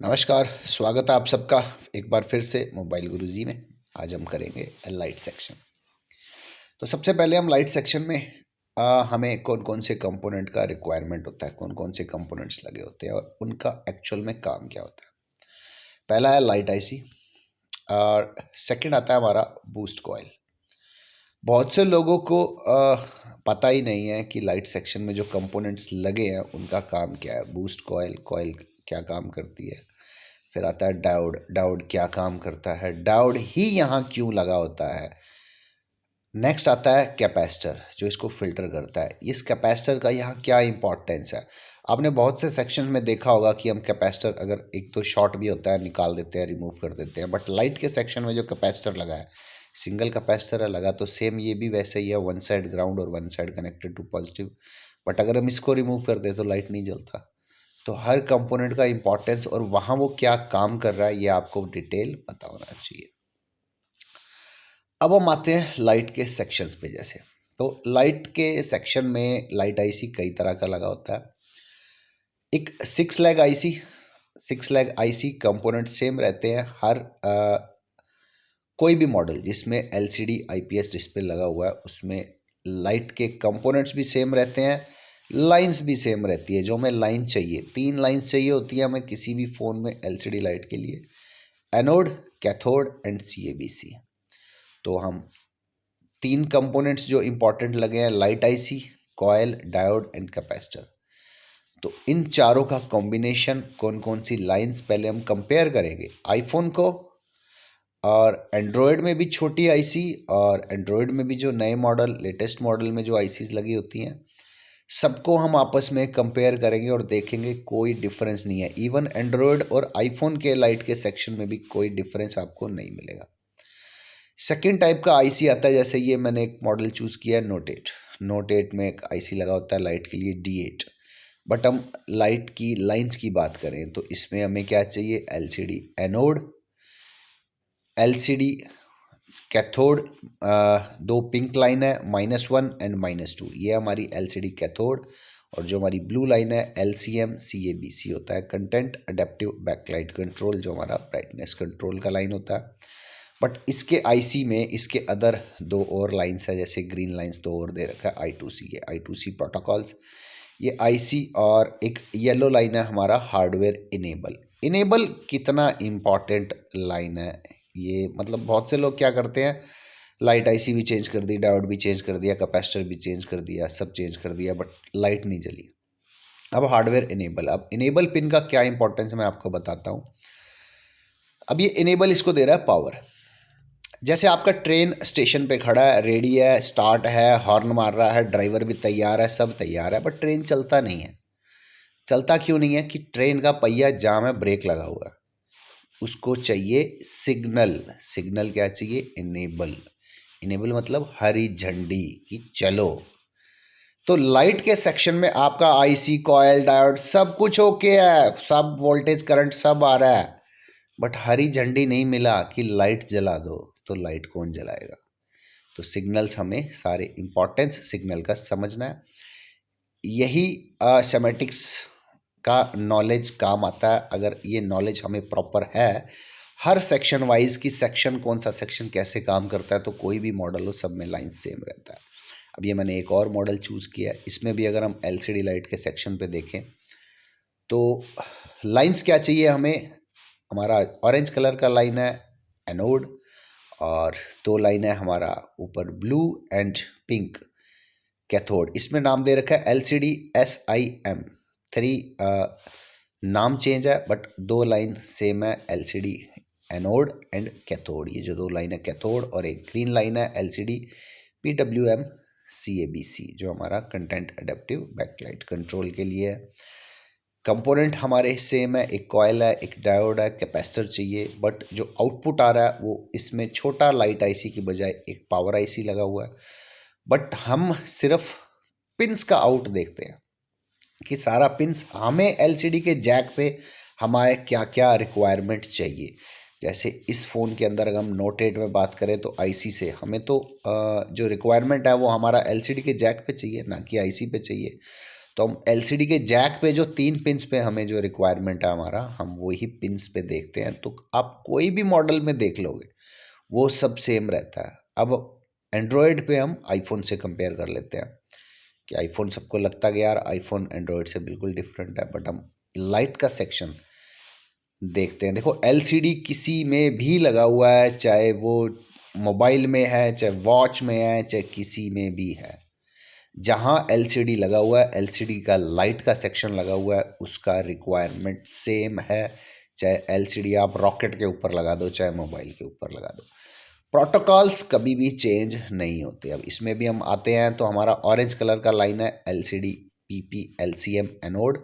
नमस्कार, स्वागत है आप सबका एक बार फिर से मोबाइल गुरुजी में। आज हम करेंगे लाइट सेक्शन। तो सबसे पहले हम लाइट सेक्शन में हमें कौन कौन से कंपोनेंट का रिक्वायरमेंट होता है, कौन कौन से कंपोनेंट्स लगे होते हैं और उनका एक्चुअल में काम क्या होता है। पहला है लाइट आईसी और सेकंड आता है हमारा बूस्ट कॉइल। बहुत से लोगों को पता ही नहीं है कि लाइट सेक्शन में जो कंपोनेंट्स लगे हैं उनका काम क्या है। बूस्ट कॉइल, कॉइल क्या काम करती है, फिर आता है डायोड, डायोड क्या काम करता है, डायोड ही यहाँ क्यों लगा होता है। नेक्स्ट आता है कैपेसिटर जो इसको फिल्टर करता है। इस कैपेसिटर का यहाँ क्या इंपॉर्टेंस है। आपने बहुत से सेक्शन में देखा होगा कि हम कैपेसिटर अगर एक तो शॉर्ट भी होता है निकाल देते हैं, रिमूव कर देते हैं, बट लाइट के सेक्शन में जो कैपेसिटर लगा है, सिंगल कैपेसिटर है लगा, तो सेम ये भी वैसे ही है, वन साइड ग्राउंड और one side connected to positive. But अगर हम इसको रिमूव कर दे तो लाइट नहीं जलता। तो हर कंपोनेंट का इंपॉर्टेंस और वहाँ वो क्या काम कर रहा है ये आपको डिटेल पता होना चाहिए। अब हम आते हैं लाइट के सेक्शंस पे। जैसे तो लाइट के सेक्शन में लाइट आईसी कई तरह का लगा होता है। एक 6 leg IC, 6 leg IC component same रहते हैं हर कोई भी मॉडल जिसमें एलसीडी आईपीएस डिस्प्ले लगा हुआ है उसमें लाइट के कंपोनेंट्स भी सेम रहते हैं, लाइंस भी सेम रहती है। जो हमें लाइन चाहिए, 3 लाइंस चाहिए होती है हमें किसी भी फ़ोन में एलसीडी लाइट के लिए, एनोड, कैथोड एंड सीएबीसी। तो हम 3 कंपोनेंट्स जो इंपॉर्टेंट लगे हैं, light IC, coil, diode and capacitor. तो इन चारों का कॉम्बिनेशन, कौन कौन सी लाइंस, पहले हम कंपेयर करेंगे आईफोन को और एंड्रॉयड में भी छोटी आईसी और एंड्रॉयड में भी जो नए मॉडल, लेटेस्ट मॉडल में जो आईसीज लगी होती हैं, सबको हम आपस में कंपेयर करेंगे और देखेंगे कोई डिफरेंस नहीं है। इवन एंड्रॉयड और आईफोन के लाइट के सेक्शन में भी कोई डिफरेंस आपको नहीं मिलेगा। सेकेंड टाइप का आईसी आता है, जैसे ये मैंने एक मॉडल चूज़ किया है नोट 8। नोट 8 में एक आईसी लगा होता है लाइट के लिए D8। बट हम लाइट की लाइंस की बात करें तो इसमें हमें क्या चाहिए, LCD anode, LCD cathode, 2 pink line है -1 एंड -2, ये हमारी एलसीडी कैथोड। और जो हमारी ब्लू लाइन है LCM CABC होता है, कंटेंट अडेप्टिव बैकलाइट कंट्रोल, जो हमारा ब्राइटनेस कंट्रोल का लाइन होता है। बट इसके आईसी में इसके अदर 2 और लाइन्स है, जैसे ग्रीन लाइन्स 2 और दे रखा है I2C, ये I2C प्रोटोकॉल्स, ये आईसी। और एक येलो लाइन है हमारा हार्डवेयर इनेबल। इनेबल कितना इम्पॉर्टेंट लाइन है ये, मतलब बहुत से लोग क्या करते हैं, लाइट आईसी भी चेंज कर दी, डायोड भी चेंज कर दिया, कैपेसिटर भी चेंज कर दिया, सब चेंज कर दिया, बट लाइट नहीं जली। अब हार्डवेयर इनेबल, अब इनेबल पिन का क्या इंपॉर्टेंस है मैं आपको बताता हूँ। अब ये इनेबल इसको दे रहा है पावर। जैसे आपका ट्रेन स्टेशन पे खड़ा है, रेडी है, स्टार्ट है, हॉर्न मार रहा है, ड्राइवर भी तैयार है, सब तैयार है, बट ट्रेन चलता नहीं है। चलता क्यों नहीं है कि ट्रेन का पहिया जाम है, ब्रेक लगा हुआ है। उसको चाहिए सिग्नल। सिग्नल क्या चाहिए, इनेबल। इनेबल मतलब हरी झंडी कि चलो। तो लाइट के सेक्शन में आपका आईसी, कॉयल, डायोड सब कुछ ओके है, सब वोल्टेज करंट सब आ रहा है, बट हरी झंडी नहीं मिला कि लाइट जला दो, तो लाइट कौन जलाएगा। तो सिग्नल्स, हमें सारे इंपॉर्टेंस सिग्नल का समझना है। यही सेमेटिक्स का नॉलेज काम आता है। अगर ये नॉलेज हमें प्रॉपर है हर सेक्शन वाइज कि सेक्शन कौन सा सेक्शन कैसे काम करता है, तो कोई भी मॉडल हो सब में लाइन सेम रहता है। अब ये मैंने एक और मॉडल चूज़ किया है, इसमें भी अगर हम एलसीडी लाइट के सेक्शन पे देखें तो लाइंस क्या चाहिए हमें, हमारा ऑरेंज कलर का लाइन है एनोड और 2 लाइन है हमारा ऊपर ब्लू एंड पिंक कैथोड। इसमें नाम दे रखा है LCD SIM, 3 नाम चेंज है बट 2 लाइन सेम है, LCD एनोड एंड कैथोड। ये जो 2 लाइन है कैथोड, और एक ग्रीन लाइन है LCD PWM CABC, जो हमारा कंटेंट अडेप्टिव बैकलाइट कंट्रोल के लिए है। कंपोनेंट हमारे सेम है, एक कॉयल है, एक डायोड है, कैपेसिटर चाहिए, बट जो आउटपुट आ रहा है वो इसमें छोटा लाइट आईसी की बजाय एक पावर आईसी लगा हुआ है। बट हम सिर्फ पिंस का आउट देखते हैं कि सारा पिंस, हमें एलसीडी के जैक पे हमारे क्या क्या रिक्वायरमेंट चाहिए। जैसे इस फ़ोन के अंदर अगर हम नोट 8 में बात करें तो आईसी से हमें तो जो रिक्वायरमेंट है वो हमारा एलसीडी के जैक पे चाहिए, ना कि आईसी पे चाहिए। तो हम एलसीडी के जैक पे जो 3 पिन्स पे हमें जो रिक्वायरमेंट है हमारा, हम वही पिन्स पे देखते हैं। तो आप कोई भी मॉडल में देख लोगे वो सब सेम रहता है। अब एंड्रॉयड पे हम आईफोन से कंपेयर कर लेते हैं कि आईफोन, सबको लगता है कि यार आईफोन एंड्रॉयड से बिल्कुल डिफरेंट है, बट हम लाइट का सेक्शन देखते हैं। देखो एलसीडी किसी में भी लगा हुआ है, चाहे वो मोबाइल में है, चाहे वॉच में है, चाहे किसी में भी है, जहाँ एलसीडी लगा हुआ है, एलसीडी का लाइट का सेक्शन लगा हुआ है, उसका रिक्वायरमेंट सेम है। चाहे एलसीडी आप रॉकेट के ऊपर लगा दो, चाहे मोबाइल के ऊपर लगा दो, प्रोटोकॉल्स कभी भी चेंज नहीं होते। अब इसमें भी हम आते हैं तो हमारा ऑरेंज कलर का लाइन है एलसीडी पीपी एलसीएम एनोड,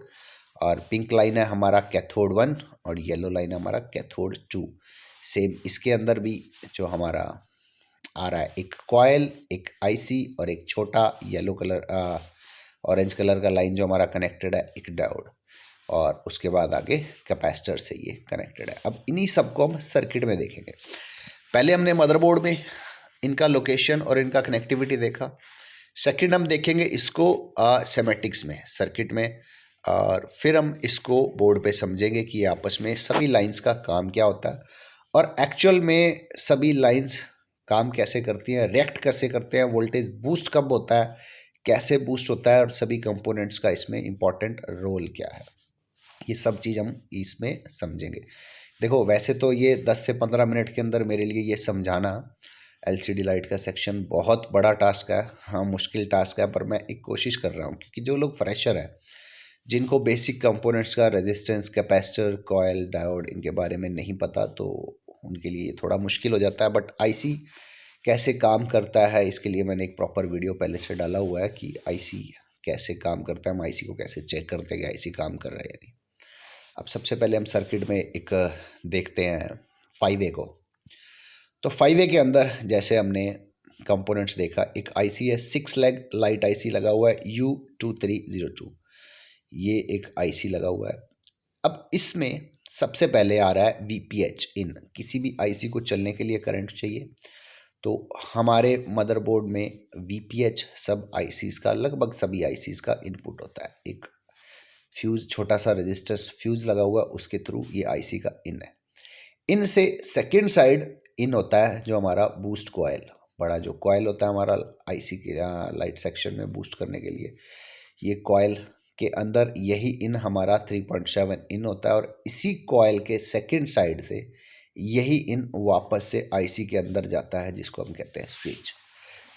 और पिंक लाइन है हमारा कैथोड 1, और येलो लाइन है हमारा कैथोड 2। सेम इसके अंदर भी जो हमारा आ रहा है, एक कॉयल, एक आईसी और एक छोटा येलो कलर ऑरेंज कलर का लाइन जो हमारा कनेक्टेड है, एक डायोड, और उसके बाद आगे कैपेसिटर से ये कनेक्टेड है। अब इन्हीं सबको हम सर्किट में देखेंगे। पहले हमने मदरबोर्ड में इनका लोकेशन और इनका कनेक्टिविटी देखा। सेकंड हम देखेंगे इसको सेमेटिक्स में, सर्किट में, और फिर हम इसको बोर्ड पे समझेंगे कि आपस में सभी लाइंस का काम क्या होता है और एक्चुअल में सभी लाइंस काम कैसे करती हैं, रिएक्ट कैसे करते हैं, वोल्टेज बूस्ट कब होता है, कैसे बूस्ट होता है, और सभी कंपोनेंट्स का इसमें इम्पॉर्टेंट रोल क्या है, ये सब चीज़ हम इसमें समझेंगे। देखो वैसे तो ये 10 से 15 मिनट के अंदर मेरे लिए ये समझाना एलसीडी लाइट का सेक्शन बहुत बड़ा टास्क है, हाँ मुश्किल टास्क है, पर मैं एक कोशिश कर रहा हूँ, क्योंकि जो लोग फ्रेशर हैं, जिनको बेसिक कंपोनेंट्स का रेजिस्टेंस, कैपेसिटर, कॉयल, डायोड, इनके बारे में नहीं पता, तो उनके लिए थोड़ा मुश्किल हो जाता है। बट आईसी कैसे काम करता है, इसके लिए मैंने एक प्रॉपर वीडियो पहले से डाला हुआ है कि आईसी कैसे काम करता है, हम आईसी को कैसे चेक करते हैं कि आईसी काम कर रहा है या नहीं। अब सबसे पहले हम सर्किट में एक देखते हैं 5A को। तो 5A के अंदर जैसे हमने कंपोनेंट्स देखा, एक आईसी है, 6 लेग लाइट आईसी लगा हुआ है U2302, ये एक आईसी लगा हुआ है। अब इसमें सबसे पहले आ रहा है VPH इन। किसी भी आईसी को चलने के लिए करंट चाहिए, तो हमारे मदरबोर्ड में VPH सब आईसीज का, लगभग सभी आईसीज का इनपुट होता है। एक फ्यूज, छोटा सा रजिस्टर फ्यूज लगा हुआ, उसके थ्रू ये आईसी का इन है। इन से सेकेंड साइड इन होता है जो हमारा बूस्ट कॉयल, बड़ा जो कॉयल होता है हमारा आईसी के लाइट सेक्शन में बूस्ट करने के लिए, ये कॉयल के अंदर यही इन हमारा 3.7 इन होता है, और इसी कॉयल के सेकेंड साइड से यही इन वापस से आईसी के अंदर जाता है, जिसको हम कहते हैं स्विच।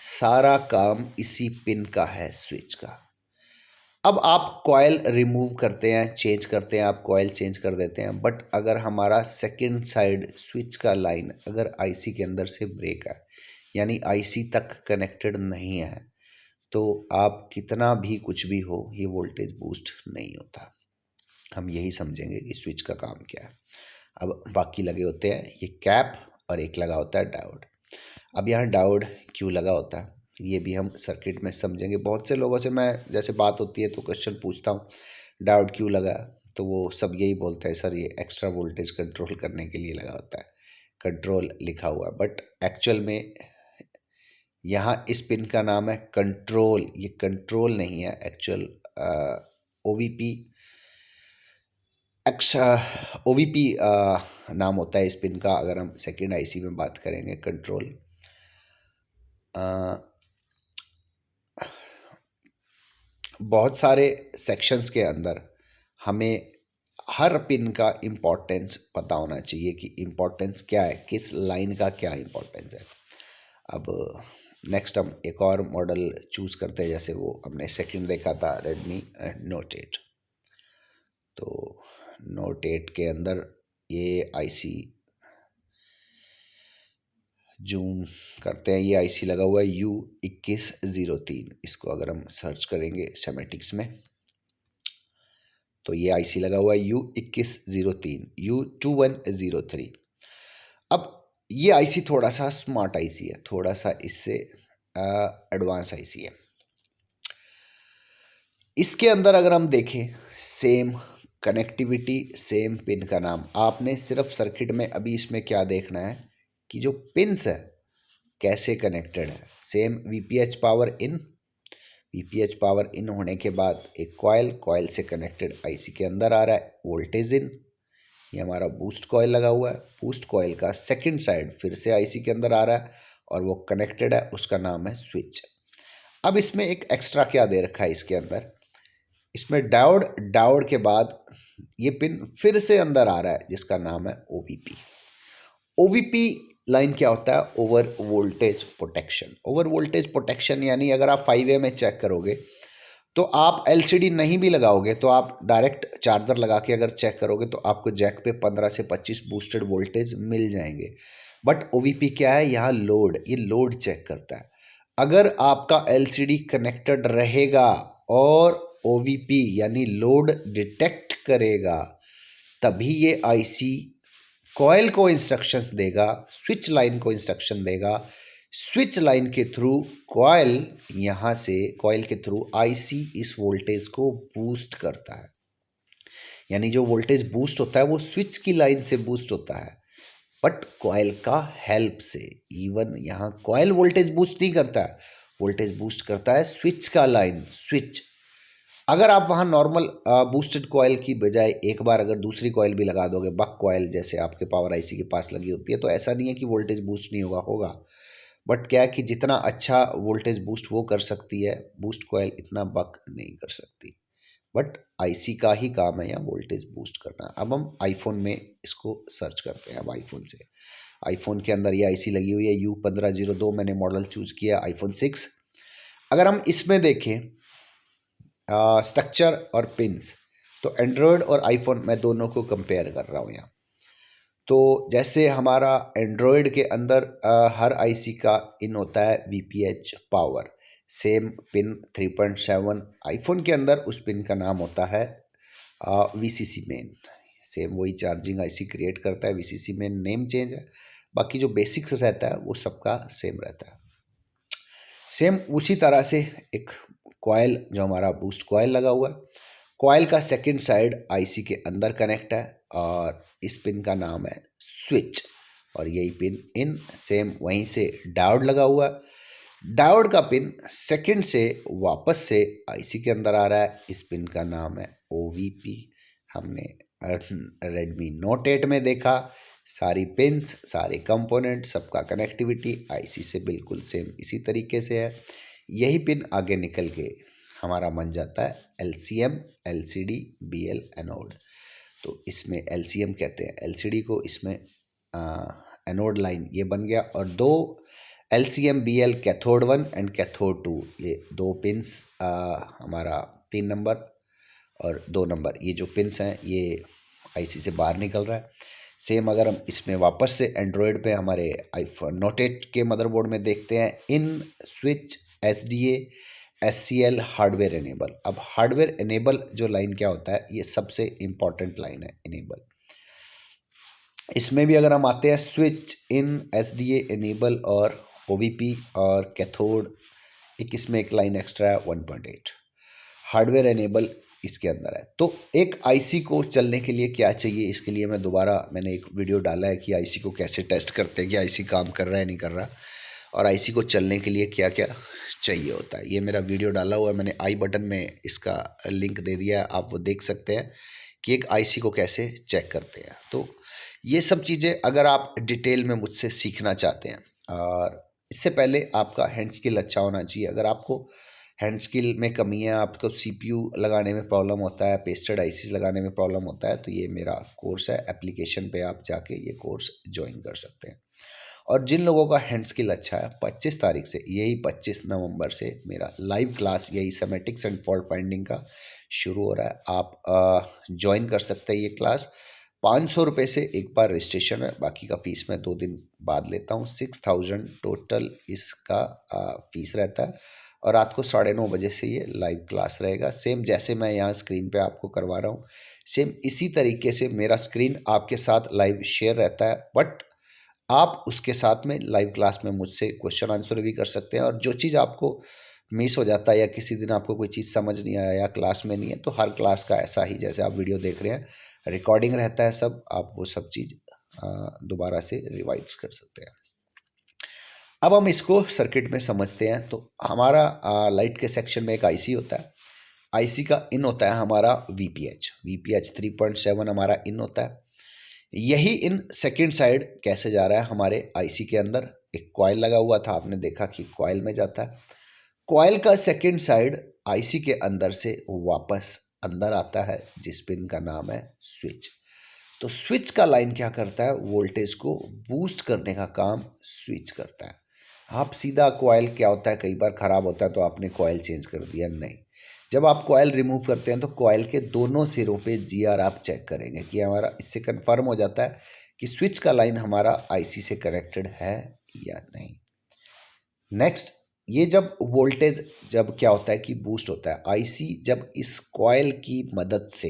सारा काम इसी पिन का है, स्विच का। अब आप कॉयल रिमूव करते हैं, चेंज करते हैं, आप कॉयल चेंज कर देते हैं, बट अगर हमारा सेकेंड साइड स्विच का लाइन अगर आईसी के अंदर से ब्रेक है, यानी आईसी तक कनेक्टेड नहीं है, तो आप कितना भी कुछ भी हो, ये वोल्टेज बूस्ट नहीं होता। हम यही समझेंगे कि स्विच का काम क्या है। अब बाकी लगे होते हैं ये कैप, और एक लगा होता है डायोड। अब यहाँ डायोड क्यों लगा होता है, ये भी हम सर्किट में समझेंगे। बहुत से लोगों से मैं जैसे बात होती है तो क्वेश्चन पूछता हूँ डायोड क्यों लगा, तो वो सब यही बोलते हैं सर ये एक्स्ट्रा वोल्टेज कंट्रोल करने के लिए लगा होता है, कंट्रोल लिखा हुआ है, बट एक्चुअल में यहाँ इस पिन का नाम है कंट्रोल। ये कंट्रोल नहीं है, एक्चुअल OVP OVP नाम होता है इस पिन का। अगर हम सेकेंड आईसी में बात करेंगे, कंट्रोल बहुत सारे सेक्शंस के अंदर हमें हर पिन का इम्पोर्टेंस पता होना चाहिए कि इम्पोर्टेंस क्या है, किस लाइन का क्या इम्पोर्टेंस है। अब नेक्स्ट हम एक और मॉडल चूज़ करते हैं, जैसे वो हमने सेकंड देखा था Redmi Note 8। तो Note 8 के अंदर ये आईसी जूम करते हैं, ये आईसी लगा हुआ है U2103। इसको अगर हम सर्च करेंगे सेमेटिक्स में, तो ये आईसी लगा हुआ है U2103, U2103। अब ये आईसी थोड़ा सा स्मार्ट आईसी है, थोड़ा सा इससे एडवांस आईसी है। इसके अंदर अगर हम देखें, सेम कनेक्टिविटी, सेम पिन का नाम। आपने सिर्फ सर्किट में अभी इसमें क्या देखना है कि जो पिन्स है कैसे कनेक्टेड है। Same VPH power in, VPH power in होने के बाद एक कॉयल से कनेक्टेड आईसी के अंदर आ रहा है वोल्टेज इन, ये हमारा बूस्ट कॉयल लगा हुआ है। बूस्ट कॉयल का सेकंड साइड फिर से आईसी के अंदर आ रहा है और वो कनेक्टेड है, उसका नाम है स्विच। अब इसमें एक एक्स्ट्रा क्या दे रखा है इसके अंदर, इसमें डायोड के बाद ये पिन फिर से अंदर आ रहा है जिसका नाम है OVP। OVP लाइन क्या होता है, over voltage protection. Over voltage protection यानी अगर आप 5A में चेक करोगे तो आप LCD नहीं भी लगाओगे तो आप डायरेक्ट चार्जर लगा के अगर चेक करोगे तो आपको जैक पे 15 से 25 बूस्टेड वोल्टेज मिल जाएंगे। बट OVP क्या है, यहाँ लोड, ये लोड चेक करता है। अगर आपका LCD कनेक्टेड रहेगा और OVP यानी लोड डिटेक्ट करेगा तभी ये IC कॉयल को इंस्ट्रक्शंस देगा, स्विच लाइन को इंस्ट्रक्शन देगा। स्विच लाइन के थ्रू कॉयल, यहाँ से कॉयल के थ्रू IC इस वोल्टेज को बूस्ट करता है। यानी जो वोल्टेज बूस्ट होता है वो स्विच की लाइन से बूस्ट होता है बट कॉयल का हेल्प से। इवन यहाँ कॉयल वोल्टेज बूस्ट नहीं करता है, वोल्टेज बूस्ट करता है स्विच का लाइन, स्विच। अगर आप वहाँ नॉर्मल बूस्टेड कॉयल की बजाय एक बार अगर दूसरी कॉयल भी लगा दोगे, बक कॉयल जैसे आपके पावर IC के पास लगी होती है, तो ऐसा नहीं है कि वोल्टेज बूस्ट नहीं होगा। बट क्या है कि जितना अच्छा वोल्टेज बूस्ट वो कर सकती है, बूस्ट कॉयल इतना बक नहीं कर सकती। बट IC का ही काम है यहाँ वोल्टेज बूस्ट करना। अब हम आईफोन में इसको सर्च करते हैं। अब आईफोन से, आईफोन के अंदर ये IC लगी हुई है U1502, मैंने मॉडल चूज़ किया iPhone 6। अगर हम इसमें देखें स्ट्रक्चर और पिंस, तो एंड्रॉयड और आईफोन मैं दोनों को कंपेयर कर रहा हूँ यहाँ। तो जैसे हमारा एंड्रॉयड के अंदर हर IC का इन होता है VPH power, same pin 3.7। IPhone के अंदर उस पिन का नाम होता है VCC मेन। सेम वही चार्जिंग IC क्रिएट करता है, VCC मेन नेम चेंज है, बाकी जो बेसिक्स रहता है वो सबका सेम रहता है। सेम उसी तरह से एक कॉयल, जो हमारा बूस्ट कॉयल लगा हुआ है, कॉयल का सेकंड साइड IC के अंदर कनेक्ट है और इस पिन का नाम है स्विच और यही पिन इन। सेम वहीं से डायोड लगा हुआ है, डायोड का पिन सेकंड से वापस से IC के अंदर आ रहा है, इस पिन का नाम है OVP। हमने Redmi Note 8 में देखा, सारी पिन्स, सारे कंपोनेंट, सबका कनेक्टिविटी IC से बिल्कुल सेम इसी तरीके से है। यही पिन आगे निकल के हमारा बन जाता है LCM, LCD, BL एनोड। तो इसमें LCM कहते हैं LCD को, इसमें एनोड लाइन ये बन गया। और दो LCM BL cathode 1 and cathode 2, ये दो पिन्स हमारा 3 नंबर और 2 नंबर, ये जो पिन्स हैं ये IC से बाहर निकल रहा है। सेम अगर हम इसमें वापस से एंड्रॉयड पे हमारे आईफोन Note 8 के मदरबोर्ड में देखते हैं, इन switch SDA SCL hardware enable. अब हार्डवेयर इनेबल जो लाइन क्या होता है, ये सबसे इम्पॉर्टेंट लाइन है इनेबल। इसमें भी अगर हम आते हैं स्विच इन SDA इनेबल और OVP और कैथोड, एक इसमें एक लाइन एक्स्ट्रा है 1.8 हार्डवेयर इनेबल इसके अंदर है। तो एक IC को चलने के लिए क्या चाहिए, इसके लिए मैंने एक वीडियो डाला है कि IC को कैसे टेस्ट करते हैं कि IC काम कर रहा है नहीं कर रहा, और IC को चलने के लिए क्या क्या चाहिए होता है। ये मेरा वीडियो डाला हुआ है, मैंने आई बटन में इसका लिंक दे दिया है, आप वो देख सकते हैं कि एक IC को कैसे चेक करते हैं। तो ये सब चीज़ें अगर आप डिटेल में मुझसे सीखना चाहते हैं, और इससे पहले आपका हैंड स्किल अच्छा होना चाहिए। अगर आपको हैंड स्किल में कमी है, आपको CPU लगाने में प्रॉब्लम होता है, पेस्टेड ICs लगाने में प्रॉब्लम होता है, तो ये मेरा कोर्स है, एप्लीकेशन पे आप जाके ये कोर्स ज्वाइन कर सकते हैं। और जिन लोगों का हैंड स्किल अच्छा है, 25 तारीख से, यही 25 नवंबर से मेरा लाइव क्लास यही सेमेटिक्स एंड फॉल्ट फाइंडिंग का शुरू हो रहा है। आप ज्वाइन कर सकते हैं ये क्लास। 500 रुपये से एक बार रजिस्ट्रेशन है, बाकी का फ़ीस मैं 2 दिन बाद लेता हूँ। 6000 टोटल इसका फ़ीस रहता है, और रात को 9:30 बजे से ये लाइव क्लास रहेगा। सेम जैसे मैं यहाँ स्क्रीन पे आपको करवा रहा हूँ, सेम इसी तरीके से मेरा स्क्रीन आपके साथ लाइव शेयर रहता है, बट आप उसके साथ में लाइव क्लास में मुझसे क्वेश्चन आंसर भी कर सकते हैं। और जो चीज़ आपको मिस हो जाता है या किसी दिन आपको कोई चीज़ समझ नहीं आया या क्लास में नहीं है, तो हर क्लास का ऐसा ही, जैसे आप वीडियो देख रहे हैं, रिकॉर्डिंग रहता है सब, आप वो सब चीज़ दोबारा से रिवाइज कर सकते हैं। अब हम इसको सर्किट में समझते हैं। तो हमारा लाइट के सेक्शन में एक आईसी होता है। आईसी का इन होता है हमारा वीपीएच। वीपीएच 3.7 हमारा इन होता है। यही इन सेकंड साइड कैसे जा रहा है हमारे आईसी के अंदर, एक कॉइल लगा हुआ था, आपने देखा कि कॉइल में जाता है। कॉइल का सेकंड साइड आईसी के अंदर से वापस अंदर आता है, जिस पिन का नाम है स्विच। तो स्विच का लाइन क्या करता है, वोल्टेज को बूस्ट करने का काम स्विच करता है। आप सीधा कॉइल क्या होता है, कई बार ख़राब होता है तो आपने कॉइल चेंज कर दिया, नहीं। जब आप कॉइल रिमूव करते हैं तो कॉइल के दोनों सिरों पे जीआर आप चेक करेंगे कि हमारा, इससे कंफर्म हो जाता है कि स्विच का लाइन हमारा आईसी से कनेक्टेड है या नहीं। नेक्स्ट, ये जब वोल्टेज जब क्या होता है कि बूस्ट होता है, आईसी जब इस कॉइल की मदद से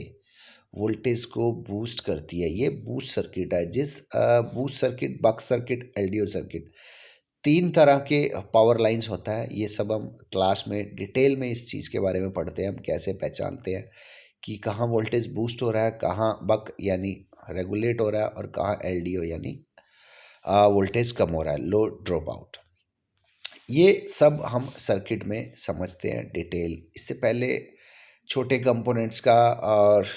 वोल्टेज को बूस्ट करती है, ये बूस्ट सर्किट है। जिस बूस्ट सर्किट, बक सर्किट, एलडीओ सर्किट, 3 तरह के पावर लाइंस होता है। ये सब हम क्लास में डिटेल में इस चीज़ के बारे में पढ़ते हैं, हम कैसे पहचानते हैं कि कहाँ वोल्टेज बूस्ट हो रहा है, कहाँ बक यानी रेगुलेट हो रहा है, और कहाँ एलडीओ यानी वोल्टेज कम हो रहा है, लो ड्रॉप आउट। ये सब हम सर्किट में समझते हैं डिटेल। इससे पहले छोटे कंपोनेंट्स का और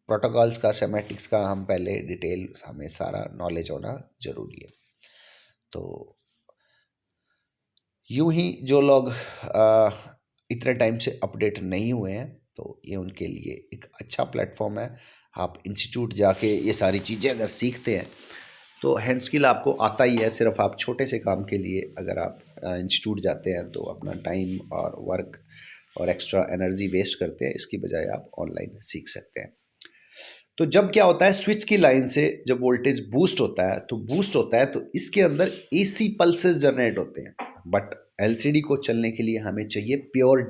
प्रोटोकॉल्स का, सेमेटिक्स का हम पहले डिटेल, हमें सारा नॉलेज होना ज़रूरी है। तो यूं ही जो लोग इतने टाइम से अपडेट नहीं हुए हैं, तो ये उनके लिए एक अच्छा प्लेटफॉर्म है। आप इंस्टीट्यूट जाके ये सारी चीज़ें अगर सीखते हैं तो हैंड स्किल आपको आता ही है। सिर्फ आप छोटे से काम के लिए अगर आप इंस्टीट्यूट जाते हैं तो अपना टाइम और वर्क और एक्स्ट्रा एनर्जी वेस्ट करते हैं, इसकी बजाय आप ऑनलाइन सीख सकते हैं। तो जब क्या होता है, स्विच की लाइन से जब वोल्टेज बूस्ट होता है तो इसके अंदर एसी पल्सेस जनरेट होते हैं। बट एलसीडी को चलने के लिए हमें चाहिए प्योर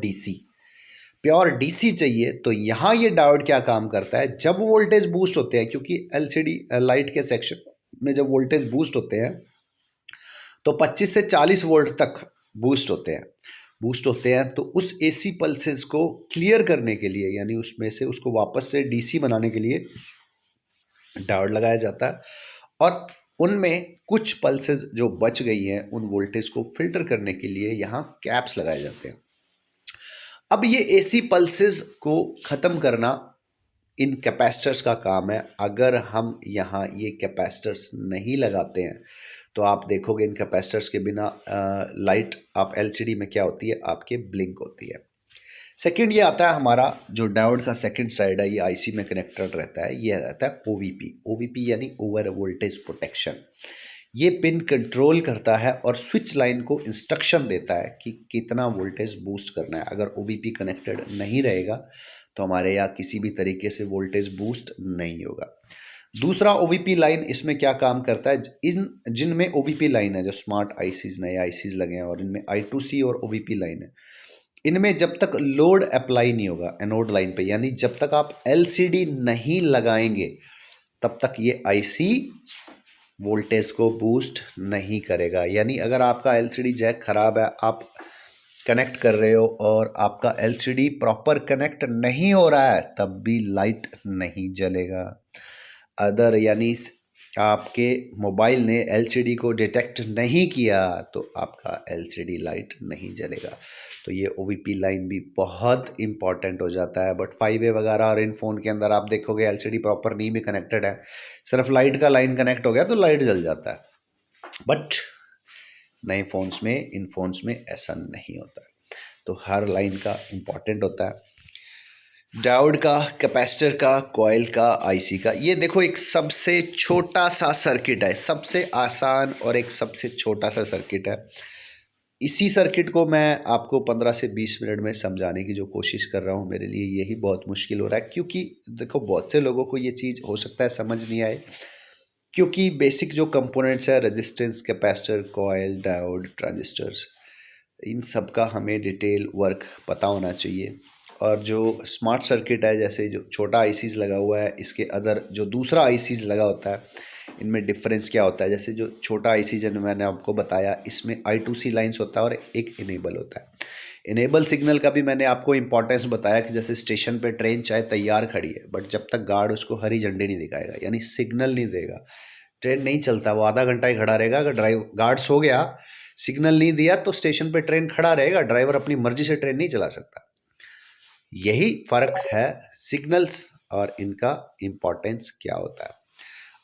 डीसी चाहिए। तो यहाँ ये डायोड क्या काम करता है, जब वोल्टेज बूस्ट होते हैं, क्योंकि एलसीडी लाइट के सेक्शन में जब वोल्टेज बूस्ट होते हैं तो 25 से 40 वोल्ट तक बूस्ट होते हैं। तो उस एसी पल्सेस को क्लियर करने के लिए, यानी उसमें से उसको वापस से डीसी बनाने के लिए डायोड लगाया जाता है, और उनमें कुछ पल्सेस जो बच गई हैं उन वोल्टेज को फिल्टर करने के लिए यहाँ कैप्स लगाए जाते हैं। अब ये एसी पल्सेस को ख़त्म करना इन कैपेसिटर्स का काम है। अगर हम यहाँ ये कैपेसिटर्स नहीं लगाते हैं तो आप देखोगे इन कैपेसिटर्स के बिना लाइट आप एलसीडी में क्या होती है, आपके ब्लिंक होती है। सेकंड, ये आता है हमारा जो डायोड का सेकंड साइड है, ये आईसी में कनेक्टेड रहता है, ये रहता है ओवीपी यानी ओवर वोल्टेज प्रोटेक्शन। ये पिन कंट्रोल करता है और स्विच लाइन को इंस्ट्रक्शन देता है कि कितना वोल्टेज बूस्ट करना है। अगर ओवीपी कनेक्टेड नहीं रहेगा तो हमारे यहाँ किसी भी तरीके से वोल्टेज बूस्ट नहीं होगा। दूसरा, ओवीपी लाइन इसमें क्या काम करता है, इन जिनमें ओवीपी लाइन है, जो स्मार्ट आईसीज, नए आईसीज लगे हैं और इनमें I2C और ओवीपी लाइन है, इनमें जब तक लोड अप्लाई नहीं होगा एनोड लाइन पे, यानी जब तक आप एलसीडी नहीं लगाएंगे तब तक ये आईसी वोल्टेज को बूस्ट नहीं करेगा। यानी अगर आपका एलसीडी जैक खराब है, आप कनेक्ट कर रहे हो और आपका एलसीडी प्रॉपर कनेक्ट नहीं हो रहा है, तब भी लाइट नहीं जलेगा। अदर यानी आपके मोबाइल ने एलसीडी को डिटेक्ट नहीं किया तो आपका एलसीडी लाइट नहीं जलेगा। तो ये ओवीपी लाइन भी बहुत इंपॉर्टेंट हो जाता है। बट 5A वगैरह और इन फ़ोन के अंदर आप देखोगे एलसीडी प्रॉपर नहीं भी कनेक्टेड है, सिर्फ लाइट का लाइन कनेक्ट हो गया तो लाइट जल जाता है। बट नए फ़ोन्स में, इन फ़ोन्स में ऐसा नहीं होता है। तो हर लाइन का इम्पॉर्टेंट होता है, डायोड का, कैपेसिटर का, कॉइल का, आईसी का। ये देखो एक सबसे छोटा सा सर्किट है, सबसे आसान और एक सबसे छोटा सा सर्किट है। इसी सर्किट को मैं आपको 15 से 20 मिनट में समझाने की जो कोशिश कर रहा हूँ, मेरे लिए यही बहुत मुश्किल हो रहा है, क्योंकि देखो बहुत से लोगों को ये चीज़ हो सकता है समझ नहीं आए, क्योंकि बेसिक जो कंपोनेंट्स है, resistance, capacitor, coil, diode, transistors, इन सब का हमें डिटेल वर्क पता होना चाहिए। और जो स्मार्ट सर्किट है, जैसे जो छोटा आईसीज लगा हुआ है, इसके अदर जो दूसरा आईसीज लगा होता है, इनमें डिफरेंस क्या होता है। जैसे जो छोटा आईसीज है, मैंने आपको बताया, इसमें I2C लाइंस होता है और एक इनेबल होता है। इनेबल सिग्नल का भी मैंने आपको इंपॉर्टेंस बताया कि जैसे स्टेशन पे ट्रेन चाहे तैयार खड़ी है, बट जब तक गार्ड उसको हरी झंडी नहीं दिखाएगा, यानी सिग्नल नहीं देगा, ट्रेन नहीं चलता। वो आधा घंटा ही खड़ा रहेगा। अगर गार्ड सो गया, सिग्नल नहीं दिया तो स्टेशन पे ट्रेन खड़ा रहेगा, ड्राइवर अपनी मर्जी से ट्रेन नहीं चला सकता। यही फर्क है सिग्नल्स और इनका इम्पोर्टेंस क्या होता है।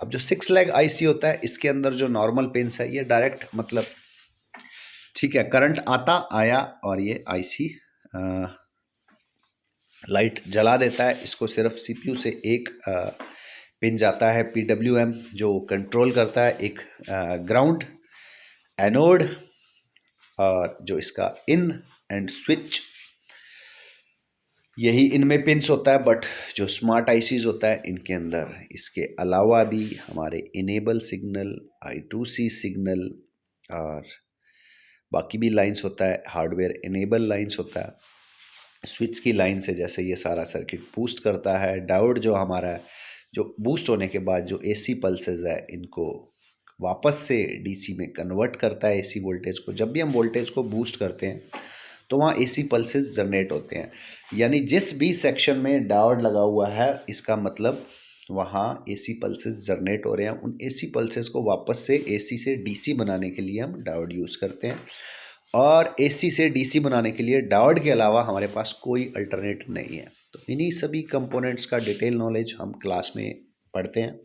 अब जो 6 लेग आईसी होता है, इसके अंदर जो नॉर्मल पिंस है ये डायरेक्ट मतलब ठीक है करंट आता आया और ये आईसी लाइट जला देता है। इसको सिर्फ सीपीयू से एक पिन जाता है पीडब्ल्यूएम जो कंट्रोल करता है, एक ग्राउंड, एनोड और जो इसका इन एंड स्विच, यही इनमें पिंस होता है। बट जो स्मार्ट आईसीज होता है इनके अंदर इसके अलावा भी हमारे इनेबल सिग्नल, I2C सिग्नल और बाकी भी लाइंस होता है, हार्डवेयर इनेबल लाइंस होता है। स्विच की लाइन से जैसे ये सारा सर्किट बूस्ट करता है, डायोड जो हमारा है जो बूस्ट होने के बाद जो एसी पल्सेस है इनको वापस से डीसी में कन्वर्ट करता है एसी वोल्टेज को। जब भी हम वोल्टेज को बूस्ट करते हैं तो वहाँ एसी पल्सेस जनरेट होते हैं, यानी जिस भी सेक्शन में डायोड लगा हुआ है इसका मतलब वहाँ एसी पल्सेस जनरेट हो रहे हैं। उन एसी पल्सेस को वापस से एसी से डीसी बनाने के लिए हम डायोड यूज़ करते हैं, और एसी से डीसी बनाने के लिए डायोड के अलावा हमारे पास कोई अल्टरनेट नहीं है। तो इन्हीं सभी कंपोनेंट्स का डिटेल नॉलेज हम क्लास में पढ़ते हैं।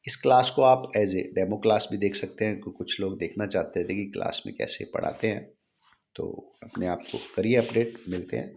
इस क्लास को आप एज ए डेमो क्लास भी देख सकते हैं, क्योंकि कुछ लोग देखना चाहते थे कि क्लास में कैसे पढ़ाते हैं। तो अपने आप को करिए अपडेट, मिलते हैं।